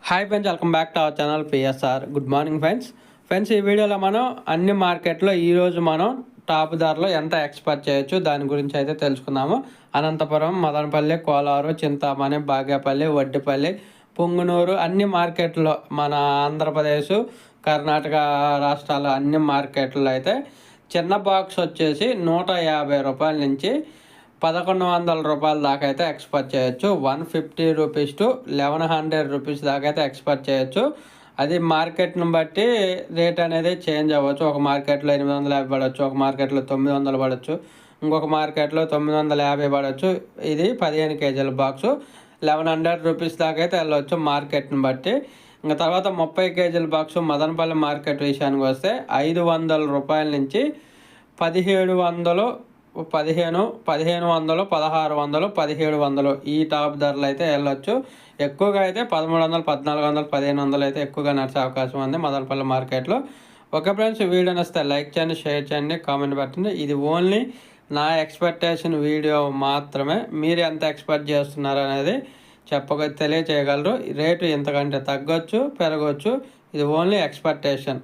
Hi friends, welcome back to our channel PSR. Good morning friends. ఈ వీడియోలో మనం అన్ని మార్కెట్లో ఈరోజు మనం టాప్ ధరలో ఎంత ఎక్స్పెక్ట్ చేయొచ్చు దాని గురించి అయితే తెలుసుకుందాము. అనంతపురం, మదనపల్లి, కోలారు, చింతామణి, బాగేపల్లి, వడ్డిపల్లి, పుంగనూరు అన్ని మార్కెట్లో మన ఆంధ్రప్రదేశ్, కర్ణాటక రాష్ట్రాల అన్ని మార్కెట్లో అయితే చిన్న బాక్స్ వచ్చేసి 150 రూపాయల నుంచి 1100 రూపాయల దాకా అయితే ఎక్స్పెక్ట్ చేయొచ్చు. 150 రూపీస్ టు 1100 రూపీస్ దాకా అయితే ఎక్స్పెక్ట్ చేయొచ్చు. అది మార్కెట్ని బట్టి రేట్ అనేది చేంజ్ అవ్వచ్చు. ఒక మార్కెట్లో 850 పడవచ్చు, ఒక మార్కెట్లో 900 పడవచ్చు, ఇంకొక మార్కెట్లో 950 పడవచ్చు. ఇది 15 కేజీల బాక్సు 1100 రూపీస్ దాకా అయితే వెళ్ళవచ్చు మార్కెట్ని బట్టి. ఇంకా తర్వాత 30 కేజీల బాక్సు మదనపల్లి మార్కెట్ విషయానికి వస్తే 500 రూపాయల నుంచి 1700, 1500, 1600, 1700 ఈ టాప్ ధరలు అయితే వెళ్ళొచ్చు. ఎక్కువగా అయితే 1300, 1400, 1500 అయితే ఎక్కువగా నడిచే అవకాశం ఉంది మదనపల్లి మార్కెట్లో. ఓకే ఫ్రెండ్స్, వీడియో నచ్చితే లైక్ చేయండి, షేర్ చేయండి, కామెంట్ పెట్టండి. ఇది ఓన్లీ నా ఎక్స్పెక్టేషన్ వీడియో మాత్రమే. మీరు ఎంత ఎక్స్పెక్ట్ చేస్తున్నారు అనేది తెలియచేయగలరు. రేటు ఇంతకంటే తగ్గొచ్చు, పెరగవచ్చు. ఇది ఓన్లీ ఎక్స్పెక్టేషన్.